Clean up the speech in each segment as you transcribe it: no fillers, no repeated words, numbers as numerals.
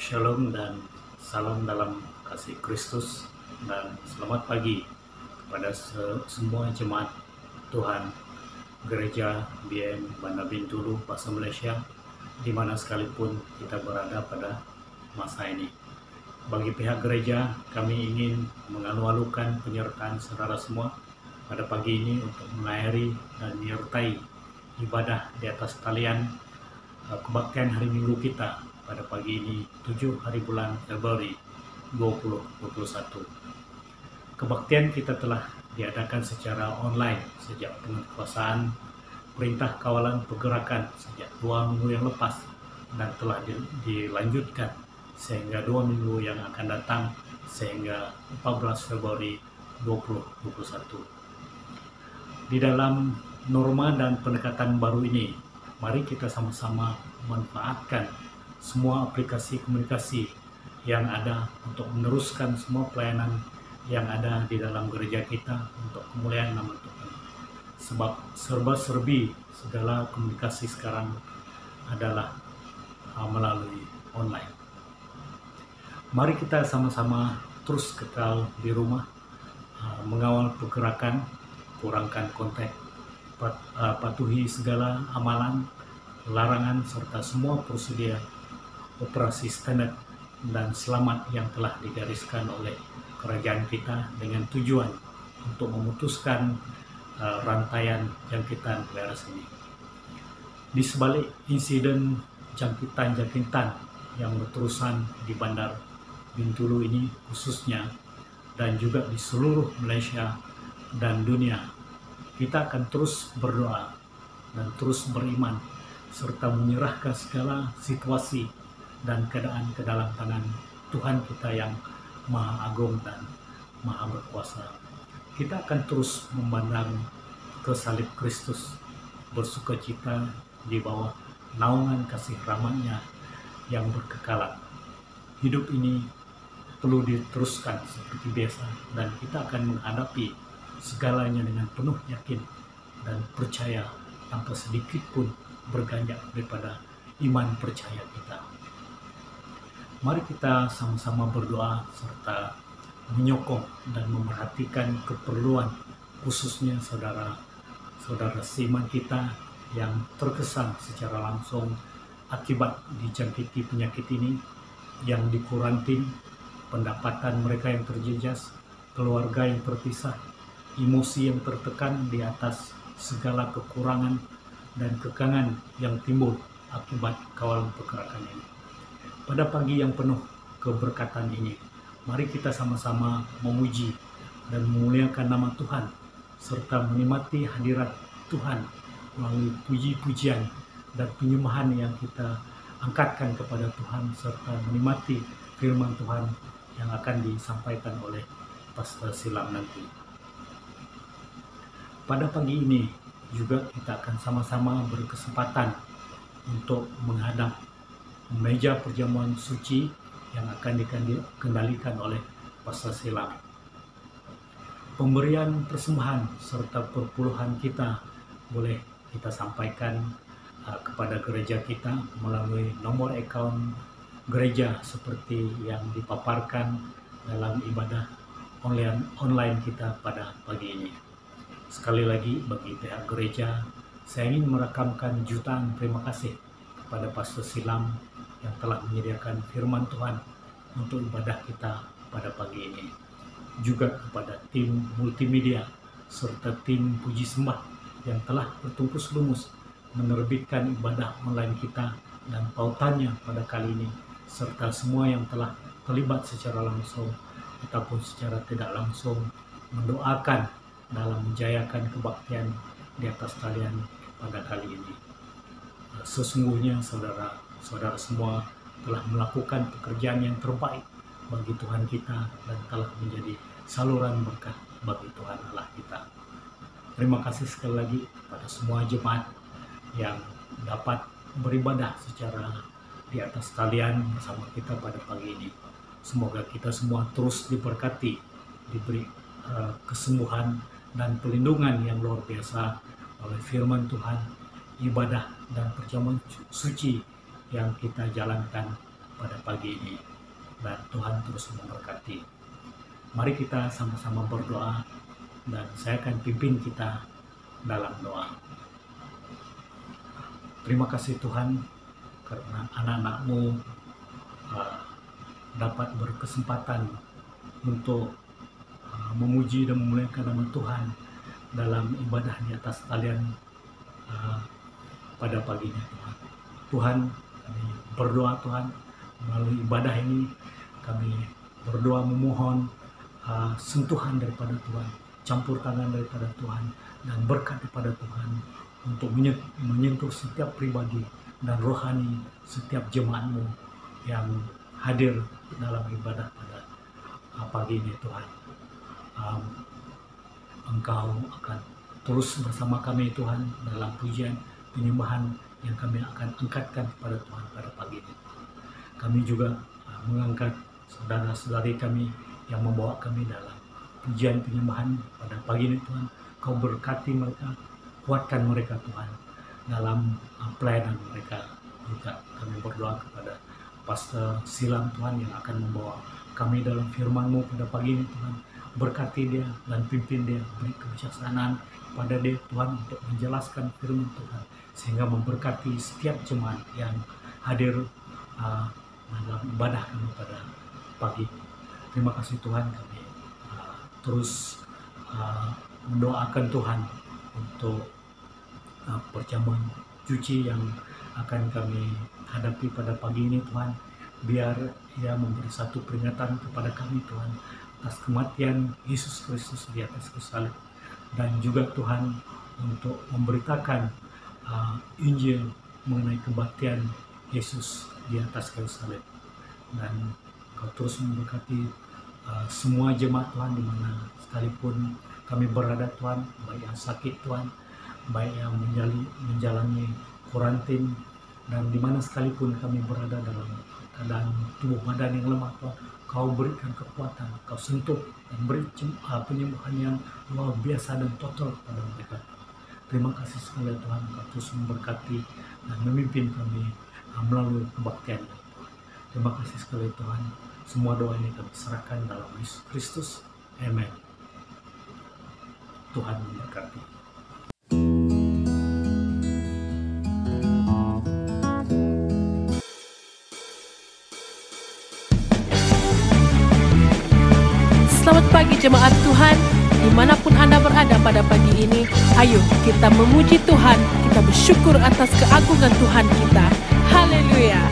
Shalom dan salam dalam kasih Kristus, dan selamat pagi kepada semua jemaat Tuhan Gereja BM Banda Bintulu, Bahasa Malaysia, di mana sekalipun kita berada pada masa ini. Bagi pihak gereja, kami ingin mengalu-alukan penyertaan saudara semua pada pagi ini untuk mengakhiri dan menyertai ibadah di atas talian kebaktian hari Minggu kita pada pagi ini 7 hari bulan Februari 2021. Kebaktian kita telah diadakan secara online sejak penguasaan Perintah Kawalan Pergerakan sejak 2 minggu yang lepas, dan telah dilanjutkan sehingga 2 minggu yang akan datang, sehingga 14 Februari 2021. Di dalam norma dan pendekatan baru ini, mari kita sama-sama memanfaatkan semua aplikasi komunikasi yang ada untuk meneruskan semua pelayanan yang ada di dalam gereja kita untuk kemuliaan nama Tuhan. Sebab serba-serbi segala komunikasi sekarang adalah melalui online. Mari kita sama-sama terus kekal di rumah, mengawal pergerakan, kurangkan kontak, patuhi segala amalan, larangan serta semua prosedur operasi standar dan selamat yang telah digariskan oleh kerajaan kita dengan tujuan untuk memutuskan rantaian jangkitan virus ini. Di sebalik insiden jangkitan yang berterusan di Bandar Bintulu ini khususnya, dan juga di seluruh Malaysia dan dunia, kita akan terus berdoa dan terus beriman serta menyerahkan segala situasi dan keadaan ke dalam tangan Tuhan kita yang Maha Agung dan Maha Berkuasa. Kita akan terus memandang ke salib Kristus, bersukacita di bawah naungan kasih rahmat-Nya yang berkekalan. Hidup ini perlu diteruskan seperti biasa, dan kita akan menghadapi segalanya dengan penuh yakin dan percaya tanpa sedikit pun berganjak daripada iman percaya kita. Mari kita sama-sama berdoa serta menyokong dan memerhatikan keperluan khususnya saudara-saudara seiman kita yang terkesan secara langsung akibat dijangkiti penyakit ini, yang dikurantin, pendapatan mereka yang terjejas, keluarga yang terpisah, emosi yang tertekan di atas segala kekurangan dan kekangan yang timbul akibat kawalan pergerakan ini. Pada pagi yang penuh keberkatan ini, mari kita sama-sama memuji dan memuliakan nama Tuhan serta menikmati hadirat Tuhan melalui puji-pujian dan penyembahan yang kita angkatkan kepada Tuhan, serta menikmati firman Tuhan yang akan disampaikan oleh Pastor Silam nanti. Pada pagi ini juga kita akan sama-sama berkesempatan untuk menghadap meja perjamuan suci yang akan dikendalikan oleh Pastor Silam. Pemberian persembahan serta perpuluhan kita boleh kita sampaikan kepada gereja kita melalui nomor akaun gereja seperti yang dipaparkan dalam ibadah online kita pada pagi ini. Sekali lagi, bagi pihak gereja, saya ingin merakamkan jutaan terima kasih kepada Pastor Silam yang telah menyediakan firman Tuhan untuk ibadah kita pada pagi ini. Juga kepada tim multimedia serta tim puji sembah yang telah bertungkus lumus menerbitkan ibadah online kita dan pautannya pada kali ini, serta semua yang telah terlibat secara langsung ataupun secara tidak langsung mendoakan dalam menjayakan kebaktian di atas talian pada kali ini. Sesungguhnya saudara-saudara semua telah melakukan pekerjaan yang terbaik bagi Tuhan kita dan telah menjadi saluran berkat bagi Tuhan Allah kita. Terima kasih sekali lagi kepada semua jemaat yang dapat beribadah secara di atas talian bersama kita pada pagi ini. Semoga kita semua terus diberkati, diberi kesembuhan dan perlindungan yang luar biasa oleh firman Tuhan, ibadah dan perjamuan suci yang kita jalankan pada pagi ini, dan Tuhan terus memberkati. Mari kita sama-sama berdoa, dan saya akan pimpin kita dalam doa. Terima kasih Tuhan, karena anak-anak-Mu dapat berkesempatan untuk memuji dan memuliakan nama Tuhan dalam ibadah di atas talian pada pagi ini Tuhan. Tuhan, kami berdoa Tuhan, melalui ibadah ini kami berdoa memohon sentuhan daripada Tuhan, campur tangan daripada Tuhan, dan berkat daripada Tuhan untuk menyentuh setiap pribadi dan rohani setiap jemaat-Mu yang hadir dalam ibadah pada pagi ini Tuhan. Engkau akan terus bersama kami Tuhan dalam pujian penyembahan yang kami akan angkatkan kepada Tuhan pada pagi ini. Kami juga mengangkat saudara-saudari kami yang membawa kami dalam pujian penyembahan pada pagi ini Tuhan. Kau berkati mereka, kuatkan mereka Tuhan dalam pelayanan mereka. Juga kami berdoa kepada Pastor Silam Tuhan yang akan membawa kami dalam firman-Mu pada pagi ini Tuhan. Berkati dia dan pimpin dia, beri kebijaksanaan pada dia Tuhan untuk menjelaskan firman Tuhan, sehingga memberkati setiap jemaat yang hadir dalam ibadah kami pada pagi. Terima kasih Tuhan, kami terus mendoakan Tuhan untuk perjamuan cuci yang akan kami hadapi pada pagi ini Tuhan. Biar ia memberi satu peringatan kepada kami Tuhan atas kematian Yesus Kristus di atas kayu salib, dan juga Tuhan untuk memberitakan Injil mengenai kebaktian Yesus di atas kayu salib. Dan Kau terus memberkati semua jemaat Tuhan di mana sekalipun kami berada Tuhan, baik yang sakit Tuhan, baik yang menjalani kuarantin, dan di mana sekalipun kami berada dalam keadaan tubuh badan yang lemah Tuhan, Kau berikan kekuatan, Kau sentuh dan beri penyembuhan yang luar biasa dan total pada mereka. Terima kasih sekali Tuhan, Kau terus memberkati dan memimpin kami melalui kebaktian Tuhan. Terima kasih sekali Tuhan. Semua doa ini kami serahkan dalam Yesus Kristus. Amen. Tuhan memberkati. Selamat pagi jemaat Tuhan, dimanapun Anda berada pada pagi ini. Ayo kita memuji Tuhan, kita bersyukur atas keagungan Tuhan kita. Haleluya.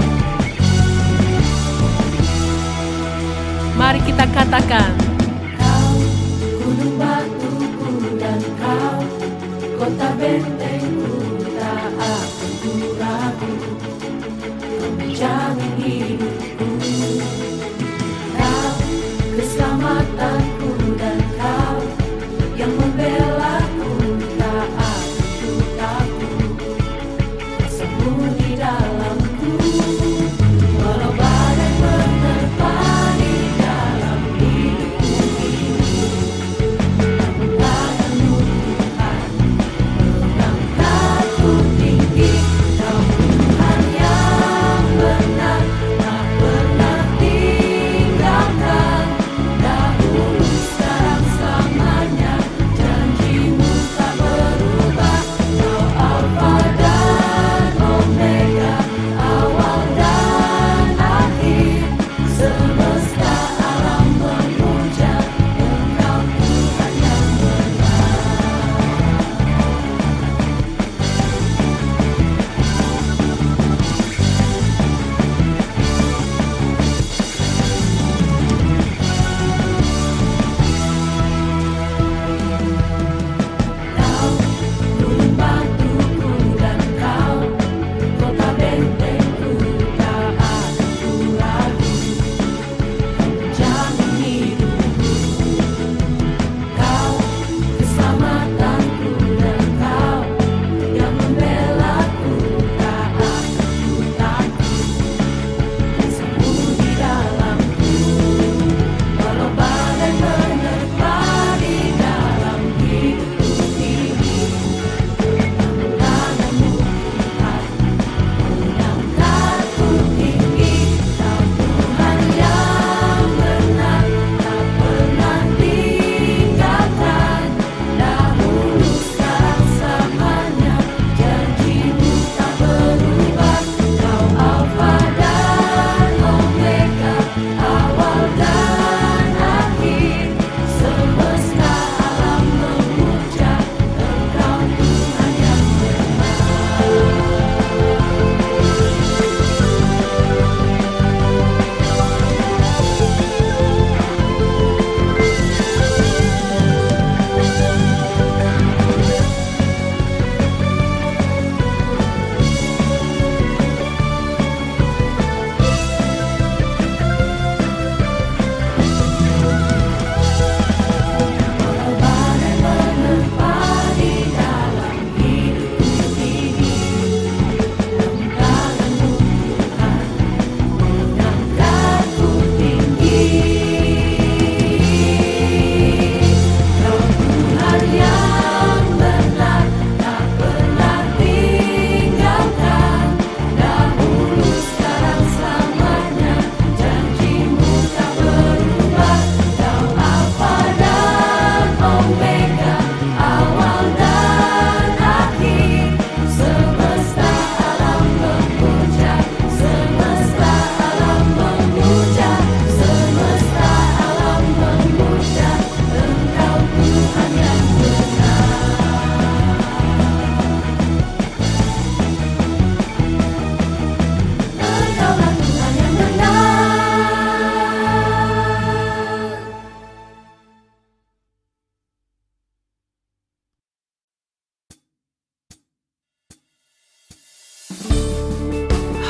Mari kita katakan, Kau gunung batuku dan Kau kota bentengku, tak akan ku ragu. Kau menjamin hidupku, Kau keselamatanku, dan Kau yang membelaku, tak akan ku takut. Kuasa-Mu di dalamku, walau badai menerpa di dalam hidupku ini. Namun tangan-Mu Tuhan mengangkatku tinggi.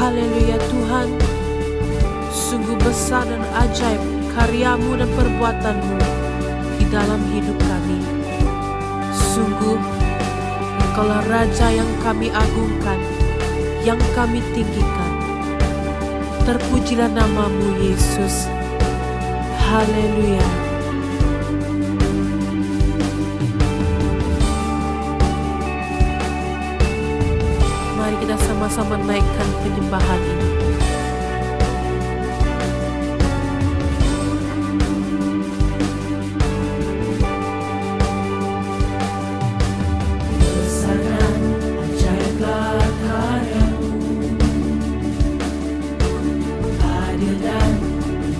Haleluya Tuhan, sungguh besar dan ajaib karya-Mu dan perbuatan-Mu di dalam hidup kami. Sungguh Engkaulah Raja yang kami agungkan, yang kami tinggikan. Terpujilah nama-Mu Yesus. Haleluya. Mari kita sama-sama naikkan penyembahan ini. Besar dan ajaiblah karya-Mu, adil dan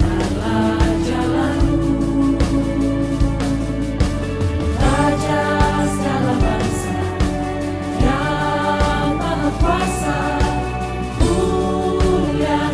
benarlah jalan-Mu. Raja segala bangsa yang maha kuasa, mulia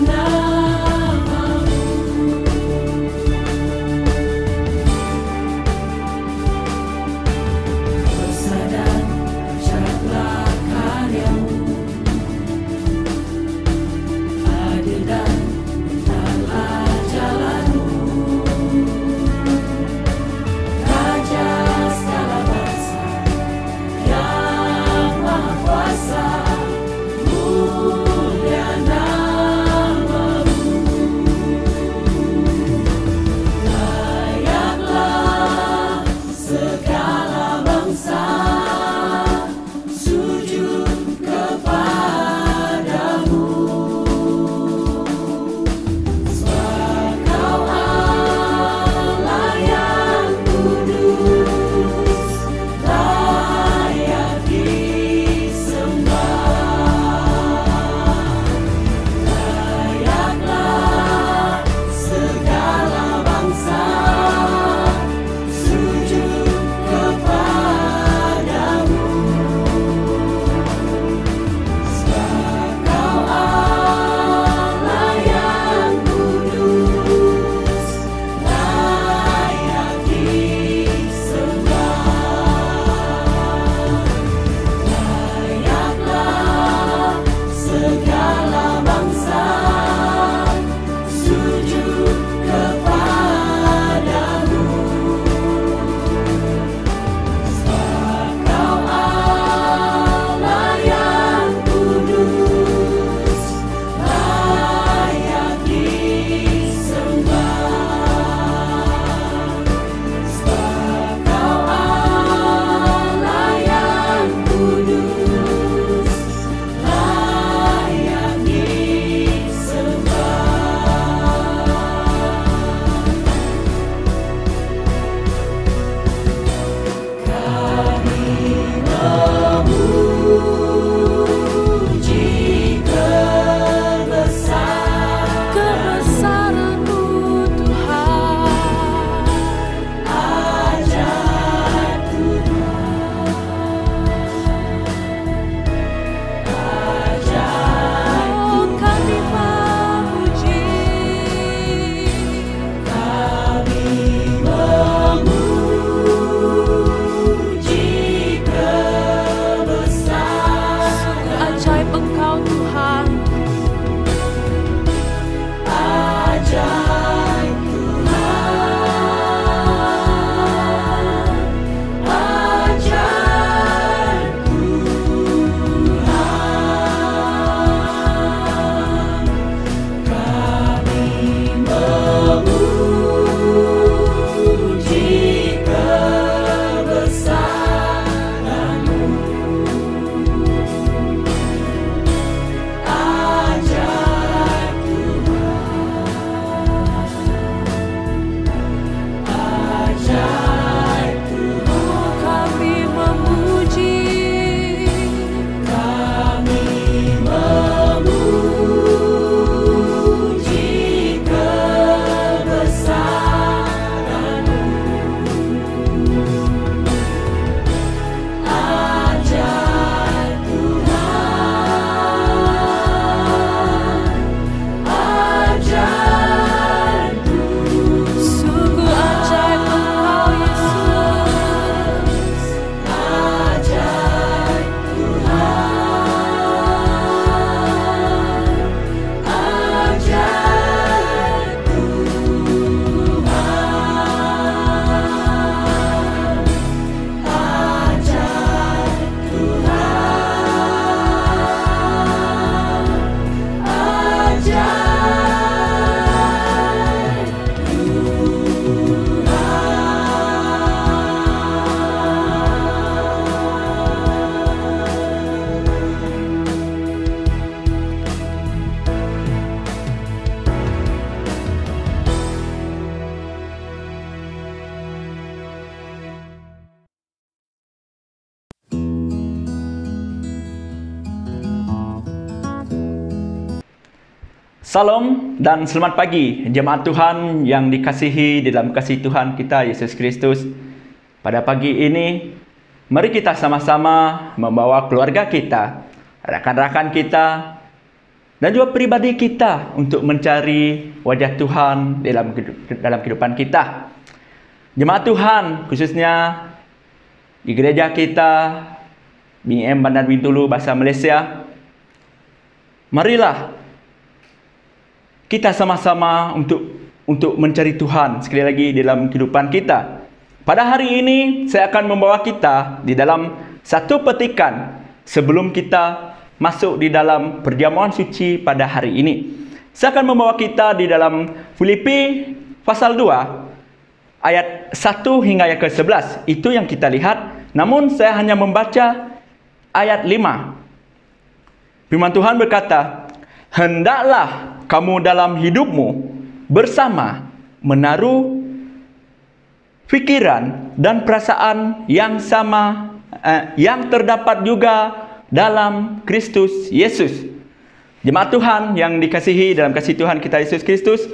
Salam dan selamat pagi jemaat Tuhan yang dikasihi di dalam kasih Tuhan kita Yesus Kristus. Pada pagi ini, mari kita sama-sama membawa keluarga kita, rakan-rakan kita, dan juga pribadi kita untuk mencari wajah Tuhan dalam kehidupan kita. Jemaat Tuhan, khususnya di gereja kita, BM Bandar Bintulu bahasa Malaysia, marilah kita sama-sama untuk mencari Tuhan sekali lagi dalam kehidupan kita. Pada hari ini saya akan membawa kita di dalam satu petikan sebelum kita masuk di dalam perjamuan suci pada hari ini. Saya akan membawa kita di dalam Filipi pasal 2 ayat 1 hingga ayat ke-11. Itu yang kita lihat. Namun saya hanya membaca ayat 5. Firman Tuhan berkata, "Hendaklah kamu dalam hidupmu bersama menaruh fikiran dan perasaan yang sama yang terdapat juga dalam Kristus Yesus." Jemaat Tuhan yang dikasihi dalam kasih Tuhan kita Yesus Kristus,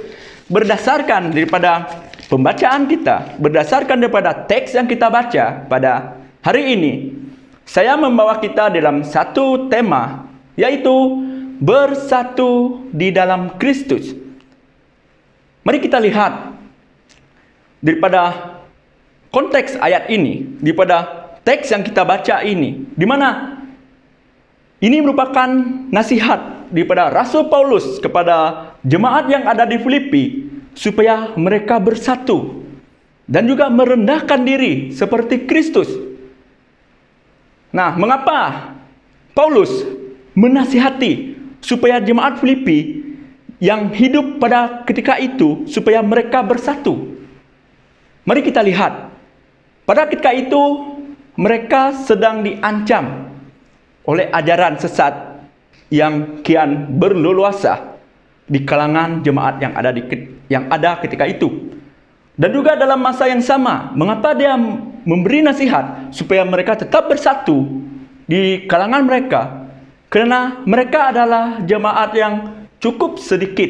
berdasarkan daripada pembacaan kita, berdasarkan daripada teks yang kita baca pada hari ini, saya membawa kita dalam satu tema, yaitu bersatu di dalam Kristus. Mari kita lihat daripada konteks ayat ini, daripada teks yang kita baca ini, di mana ini merupakan nasihat daripada Rasul Paulus kepada jemaat yang ada di Filipi supaya mereka bersatu dan juga merendahkan diri seperti Kristus. Nah, mengapa Paulus menasihati supaya jemaat Filipi yang hidup pada ketika itu supaya mereka bersatu? Mari kita lihat. Pada ketika itu mereka sedang diancam oleh ajaran sesat yang kian berleluasa di kalangan jemaat yang ada ketika itu. Dan juga dalam masa yang sama, mengapa dia memberi nasihat supaya mereka tetap bersatu di kalangan mereka? Kerana mereka adalah jemaat yang cukup sedikit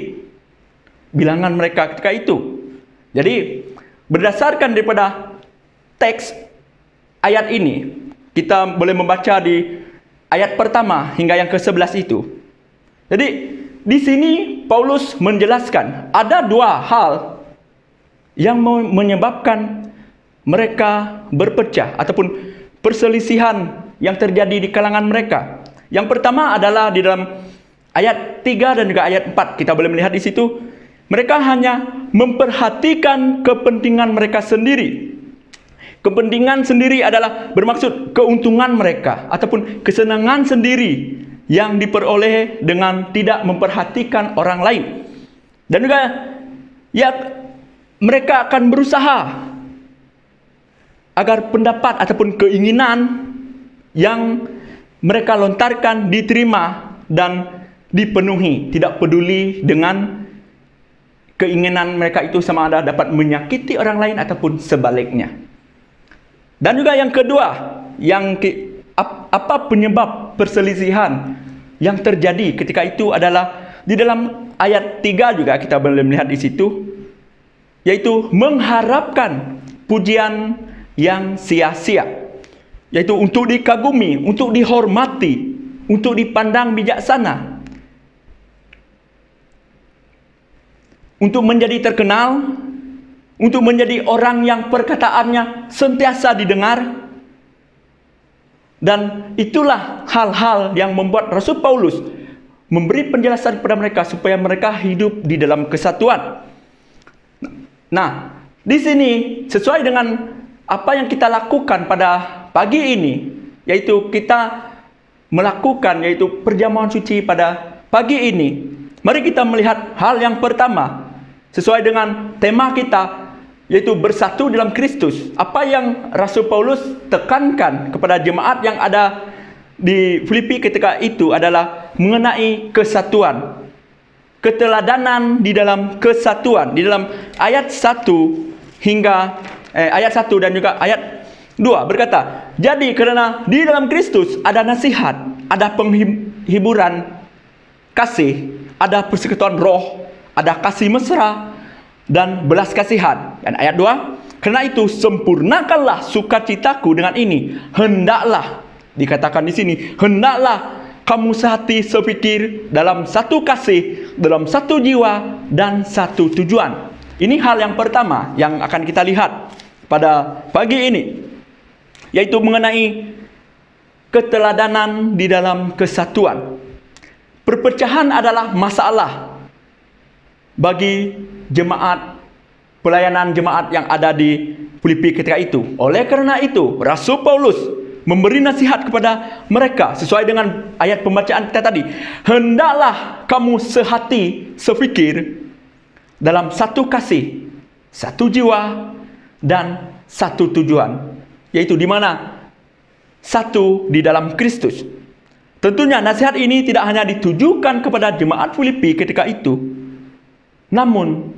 bilangan mereka ketika itu. Jadi berdasarkan daripada teks ayat ini, kita boleh membaca di ayat pertama hingga yang ke-11 itu. Jadi di sini Paulus menjelaskan ada dua hal yang menyebabkan mereka berpecah ataupun perselisihan yang terjadi di kalangan mereka. Yang pertama adalah di dalam ayat 3 dan juga ayat 4. Kita boleh melihat di situ, mereka hanya memperhatikan kepentingan mereka sendiri. Kepentingan sendiri adalah bermaksud keuntungan mereka ataupun kesenangan sendiri yang diperoleh dengan tidak memperhatikan orang lain. Dan juga mereka akan berusaha agar pendapat ataupun keinginan yang mereka lontarkan diterima dan dipenuhi, tidak peduli dengan keinginan mereka itu sama ada dapat menyakiti orang lain ataupun sebaliknya. Dan juga yang kedua, apa penyebab perselisihan yang terjadi ketika itu adalah di dalam ayat 3 juga kita boleh melihat di situ, yaitu mengharapkan pujian yang sia-sia. Yaitu untuk dikagumi, untuk dihormati, untuk dipandang bijaksana, untuk menjadi terkenal, untuk menjadi orang yang perkataannya sentiasa didengar. Dan itulah hal-hal yang membuat Rasul Paulus memberi penjelasan kepada mereka supaya mereka hidup di dalam kesatuan. Nah, di sini sesuai dengan apa yang kita lakukan pada pagi ini, yaitu kita melakukan perjamuan suci pada pagi ini. Mari kita melihat hal yang pertama sesuai dengan tema kita, yaitu bersatu dalam Kristus. Apa yang Rasul Paulus tekankan kepada jemaat yang ada di Filipi ketika itu adalah mengenai kesatuan, keteladanan di dalam kesatuan. Di dalam ayat 1 hingga ayat 1 dan juga ayat 2 berkata, "Jadi kerana di dalam Kristus ada nasihat, ada penghiburan kasih, ada persekutuan roh, ada kasih mesra, dan belas kasihan. Dan ayat 2, karena itu sempurnakanlah sukacitaku dengan ini. Hendaklah, dikatakan di sini, hendaklah kamu sehati sepikir dalam satu kasih, dalam satu jiwa, dan satu tujuan. Ini hal yang pertama yang akan kita lihat pada pagi ini, yaitu mengenai keteladanan di dalam kesatuan. Perpecahan adalah masalah bagi jemaat, pelayanan jemaat yang ada di Filipi ketika itu. Oleh karena itu, Rasul Paulus memberi nasihat kepada mereka sesuai dengan ayat pembacaan kita tadi. Hendaklah kamu sehati, sepikir dalam satu kasih, satu jiwa, dan satu tujuan, yaitu di mana satu di dalam Kristus. Tentunya nasihat ini tidak hanya ditujukan kepada jemaat Filipi ketika itu, namun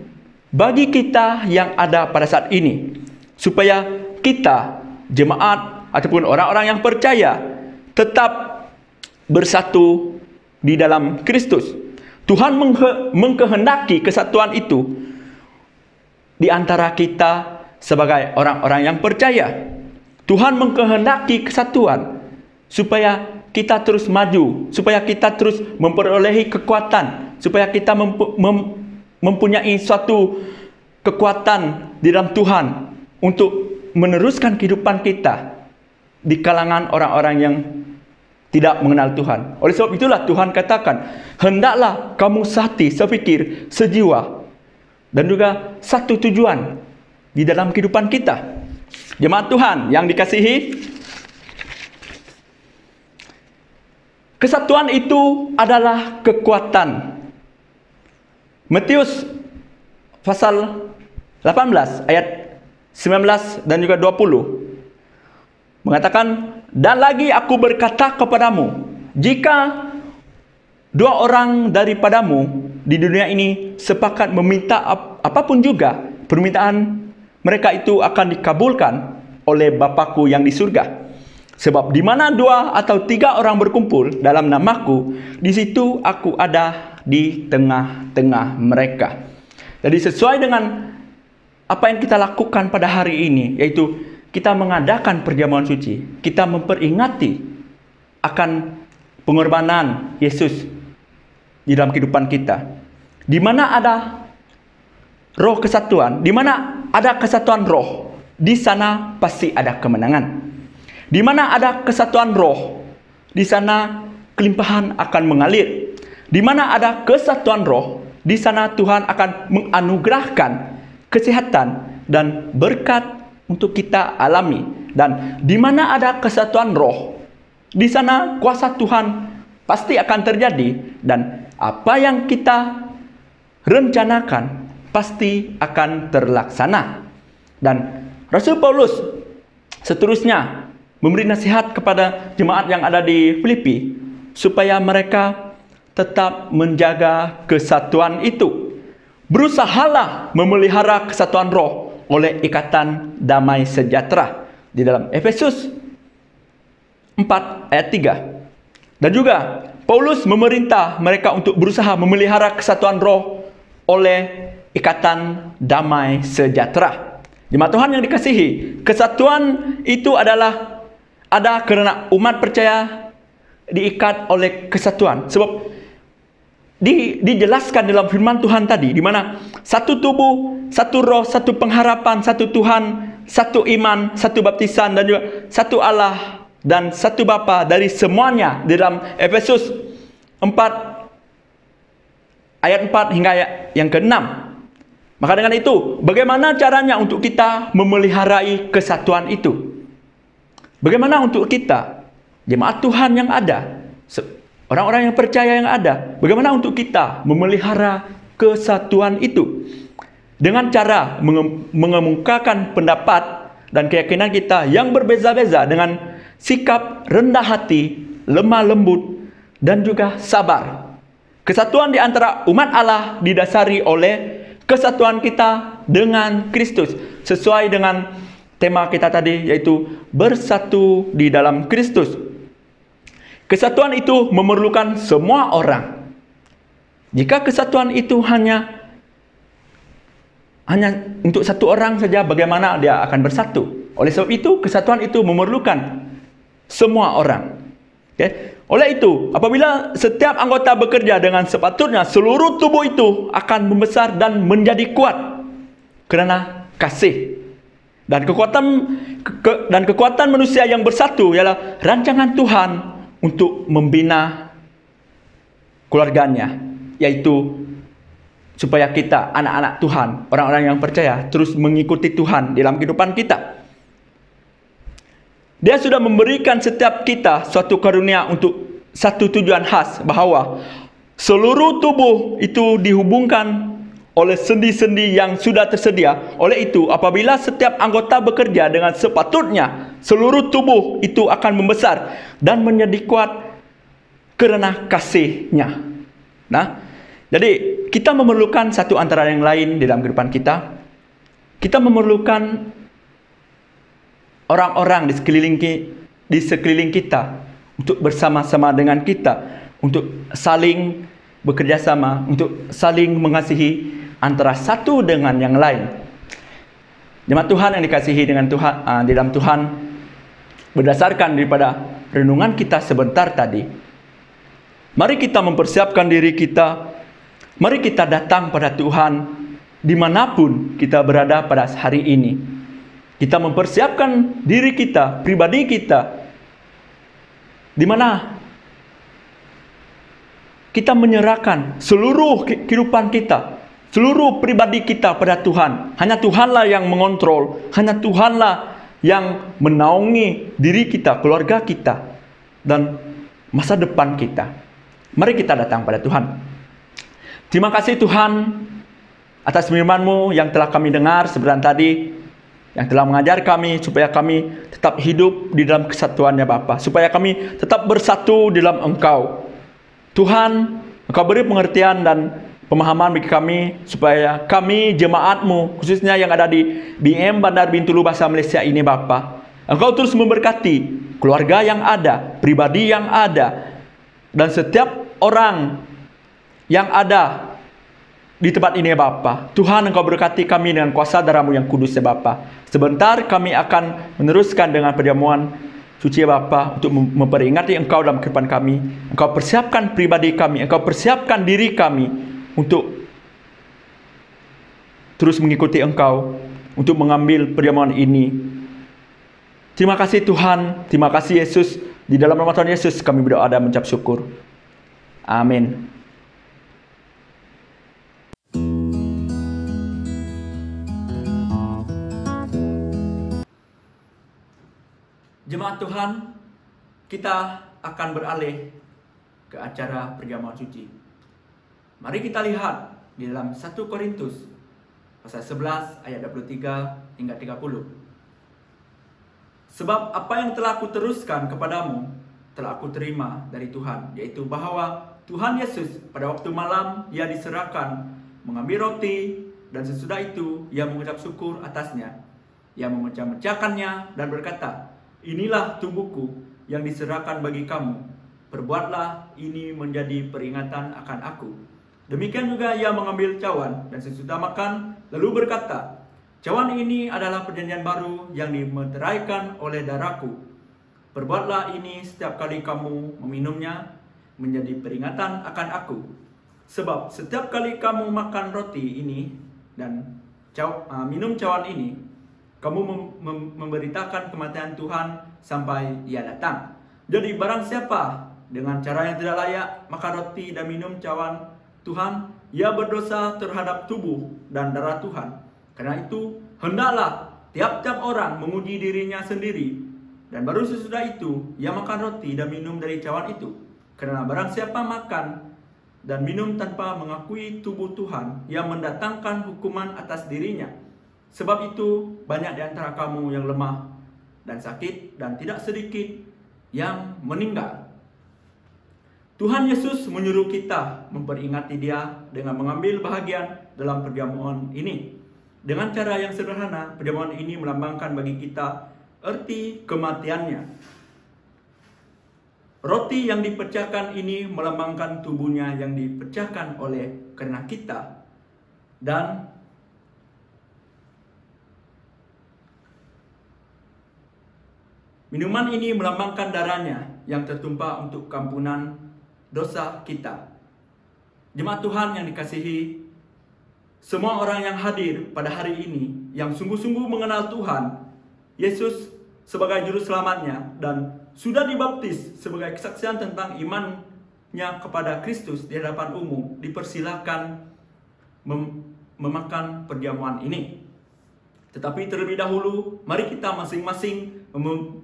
bagi kita yang ada pada saat ini, supaya kita, jemaat ataupun orang-orang yang percaya, tetap bersatu di dalam Kristus. Tuhan mengkehendaki kesatuan itu di antara kita sebagai orang-orang yang percaya. Tuhan mengkehendaki kesatuan supaya kita terus maju, supaya kita terus memperolehi kekuatan, supaya kita mempunyai suatu kekuatan di dalam Tuhan untuk meneruskan kehidupan kita di kalangan orang-orang yang tidak mengenal Tuhan. Oleh sebab itulah Tuhan katakan, hendaklah kamu sehati, sepikir, sejiwa, dan juga satu tujuan di dalam kehidupan kita. Jemaat Tuhan yang dikasihi, kesatuan itu adalah kekuatan. Matius pasal 18 ayat 19 dan juga 20 mengatakan, dan lagi aku berkata kepadamu, jika dua orang daripadamu di dunia ini sepakat meminta apapun juga, permintaan mereka itu akan dikabulkan oleh Bapa-Ku yang di surga. Sebab di mana 2 atau 3 orang berkumpul dalam namaku, di situ aku ada di tengah-tengah mereka. Jadi sesuai dengan apa yang kita lakukan pada hari ini, yaitu kita mengadakan perjamuan suci, kita memperingati akan pengorbanan Yesus di dalam kehidupan kita. Di mana ada roh kesatuan, di mana ada kesatuan roh, di sana pasti ada kemenangan. Di mana ada kesatuan roh, di sana kelimpahan akan mengalir. Di mana ada kesatuan roh, di sana Tuhan akan menganugerahkan kesehatan dan berkat untuk kita alami. Dan di mana ada kesatuan roh, di sana kuasa Tuhan pasti akan terjadi, dan apa yang kita rencanakan pasti akan terlaksana. Dan Rasul Paulus seterusnya memberi nasihat kepada jemaat yang ada di Filipi supaya mereka tetap menjaga kesatuan itu. Berusahalah memelihara kesatuan roh oleh ikatan damai sejahtera di dalam Efesus 4 ayat 3. Dan juga Paulus memerintah mereka untuk berusaha memelihara kesatuan roh oleh ikatan damai sejahtera. Jemaat Tuhan yang dikasihi, kesatuan itu adalah ada kerana umat percaya diikat oleh kesatuan. Sebab dijelaskan dalam firman Tuhan tadi, di mana satu tubuh, satu roh, satu pengharapan, satu Tuhan, satu iman, satu baptisan, dan juga satu Allah dan satu Bapa dari semuanya, di dalam Efesus 4 ayat 4 hingga ayat yang ke-6. Maka dengan itu, bagaimana caranya untuk kita memeliharai kesatuan itu? Bagaimana untuk kita, jemaat Tuhan yang ada, orang-orang yang percaya yang ada, bagaimana untuk kita memelihara kesatuan itu? Dengan cara mengemukakan pendapat dan keyakinan kita yang berbeza-beza dengan sikap rendah hati, lemah lembut, dan juga sabar. Kesatuan di antara umat Allah didasari oleh kesatuan kita dengan Kristus, sesuai dengan tema kita tadi, yaitu bersatu di dalam Kristus. Kesatuan itu memerlukan semua orang, Jika kesatuan itu hanya untuk satu orang saja, bagaimana dia akan bersatu? Oleh sebab itu, kesatuan itu memerlukan semua orang. Okay? Oleh itu, apabila setiap anggota bekerja dengan sepatutnya, seluruh tubuh itu akan membesar dan menjadi kuat kerana kasih. Dan kekuatan manusia yang bersatu ialah rancangan Tuhan untuk membina keluarganya, yaitu supaya kita, anak-anak Tuhan, orang-orang yang percaya, terus mengikuti Tuhan dalam kehidupan kita. Dia sudah memberikan setiap kita suatu karunia untuk satu tujuan khas, bahawa seluruh tubuh itu dihubungkan oleh sendi-sendi yang sudah tersedia. Oleh itu, apabila setiap anggota bekerja dengan sepatutnya, seluruh tubuh itu akan membesar dan menjadi kuat kerana kasihnya. Nah, jadi kita memerlukan satu antara yang lain di dalam kehidupan kita. Kita memerlukan orang-orang di sekeliling kita untuk bersama-sama dengan kita, untuk saling bekerja sama, untuk saling mengasihi antara satu dengan yang lain. Jemaat Tuhan yang dikasihi dengan Tuhan, di dalam Tuhan, berdasarkan daripada renungan kita sebentar tadi, mari kita mempersiapkan diri kita. Mari kita datang pada Tuhan dimanapun kita berada pada hari ini. Kita mempersiapkan diri kita, pribadi kita, di mana kita menyerahkan seluruh kehidupan kita, seluruh pribadi kita pada Tuhan. Hanya Tuhanlah yang mengontrol, hanya Tuhanlah yang menaungi diri kita, keluarga kita, dan masa depan kita. Mari kita datang pada Tuhan. Terima kasih Tuhan atas firman-Mu yang telah kami dengar sebentar tadi, yang telah mengajar kami supaya kami tetap hidup di dalam kesatuannya Bapa, supaya kami tetap bersatu di dalam Engkau. Tuhan, Engkau beri pengertian dan pemahaman bagi kami, supaya kami jemaat-Mu, khususnya yang ada di BM Bandar Bintulu Bahasa Malaysia ini Bapa, Engkau terus memberkati keluarga yang ada, pribadi yang ada, dan setiap orang yang ada di tempat ini ya Bapa. Tuhan, Engkau berkati kami dengan kuasa darah-Mu yang kudus ya Bapa. Sebentar kami akan meneruskan dengan perjamuan suci ya Bapa, untuk memperingati Engkau dalam kehidupan kami. Engkau persiapkan pribadi kami, Engkau persiapkan diri kami untuk terus mengikuti Engkau, untuk mengambil perjamuan ini. Terima kasih Tuhan, terima kasih Yesus. Di dalam nama Tuhan Yesus kami berdoa dan mengucap syukur. Amin. Jemaat Tuhan, kita akan beralih ke acara perjamuan suci. Mari kita lihat di dalam 1 Korintus pasal 11 ayat 23 hingga 30. Sebab apa yang telah aku teruskan kepadamu telah aku terima dari Tuhan, yaitu bahawa Tuhan Yesus pada waktu malam Ia diserahkan mengambil roti, dan sesudah itu Ia mengucap syukur atasnya. Ia memecah-mecahkannya dan berkata, "Inilah tubuhku yang diserahkan bagi kamu. Perbuatlah ini menjadi peringatan akan aku." Demikian juga Ia mengambil cawan dan sesudah makan, lalu berkata, "Cawan ini adalah perjanjian baru yang dimeteraikan oleh darahku. Perbuatlah ini setiap kali kamu meminumnya menjadi peringatan akan aku. Sebab setiap kali kamu makan roti ini dan minum cawan ini, kamu memberitakan kematian Tuhan sampai Ia datang." Jadi barang siapa dengan cara yang tidak layak makan roti dan minum cawan Tuhan, ia berdosa terhadap tubuh dan darah Tuhan. Karena itu, hendaklah tiap-tiap orang menguji dirinya sendiri, dan baru sesudah itu ia makan roti dan minum dari cawan itu. Karena barang siapa makan dan minum tanpa mengakui tubuh Tuhan, ia mendatangkan hukuman atas dirinya. Sebab itu banyak di antara kamu yang lemah dan sakit, dan tidak sedikit yang meninggal. Tuhan Yesus menyuruh kita memperingati Dia dengan mengambil bahagian dalam perjamuan ini. Dengan cara yang sederhana, perjamuan ini melambangkan bagi kita erti kematiannya. Roti yang dipecahkan ini melambangkan tubuhnya yang dipecahkan oleh karena kita. Dan minuman ini melambangkan darahnya yang tertumpah untuk kampunan dosa kita. Jemaat Tuhan yang dikasihi, semua orang yang hadir pada hari ini yang sungguh-sungguh mengenal Tuhan Yesus sebagai juru selamatnya dan sudah dibaptis sebagai kesaksian tentang imannya kepada Kristus di hadapan umum, dipersilakan memakan perjamuan ini. Tetapi terlebih dahulu, mari kita masing-masing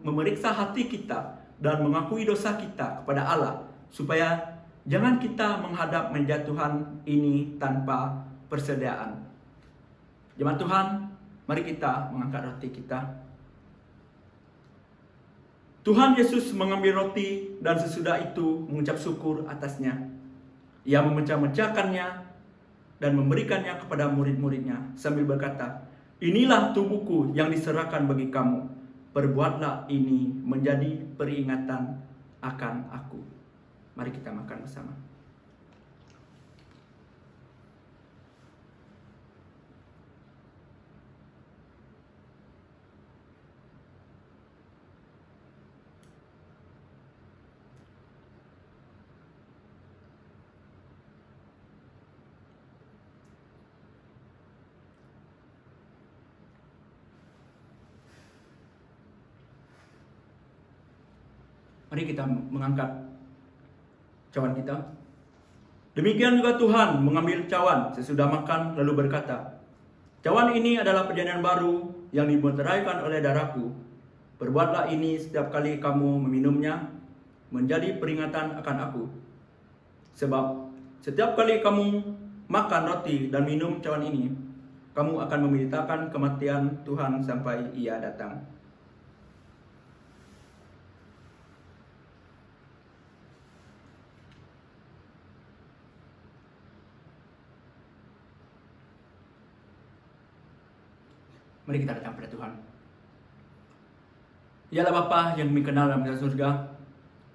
memeriksa hati kita dan mengakui dosa kita kepada Allah, supaya jangan kita menghadap meja Tuhan ini tanpa persediaan. Jemaat Tuhan, mari kita mengangkat roti kita. Tuhan Yesus mengambil roti dan sesudah itu mengucap syukur atasnya. Ia memecah-mecahkannya dan memberikannya kepada murid-muridnya sambil berkata, "Inilah tubuhku yang diserahkan bagi kamu. Perbuatlah ini menjadi peringatan akan aku." Mari kita makan bersama. Mari kita mengangkat cawan kita. Demikian juga Tuhan mengambil cawan sesudah makan lalu berkata, "Cawan ini adalah perjanjian baru yang dimeteraikan oleh darahku. Perbuatlah ini setiap kali kamu meminumnya menjadi peringatan akan aku. Sebab setiap kali kamu makan roti dan minum cawan ini, kamu akan memberitakan kematian Tuhan sampai Ia datang." Mari kita datang pada Tuhan. Yalah Bapa yang kami kenal dalam surga,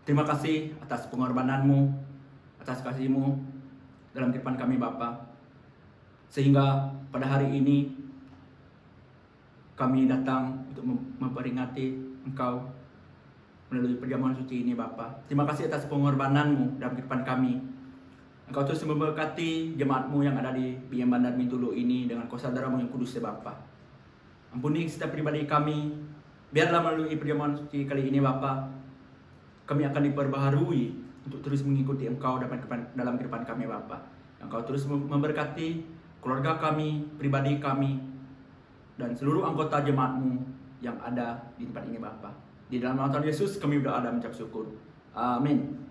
terima kasih atas pengorbanan-Mu, atas kasih-Mu dalam kehidupan kami Bapa. Sehingga pada hari ini kami datang untuk memperingati Engkau melalui perjamuan suci ini Bapa. Terima kasih atas pengorbanan-Mu dalam kehidupan kami. Engkau terus memberkati jemaat-Mu yang ada di BM Bandar Bintulu ini dengan kuasa darah-Mu yang kudus ya Bapa. Ampuni setiap pribadi kami. Biarlah melalui perjamuan suci kali ini Bapa, kami akan diperbaharui untuk terus mengikuti Engkau dalam kehidupan kami Bapa. Engkau terus memberkati keluarga kami, pribadi kami, dan seluruh anggota jemaat-Mu yang ada di tempat ini Bapa. Di dalam nama Tuhan Yesus kami berdoa dan mengucap syukur. Amin.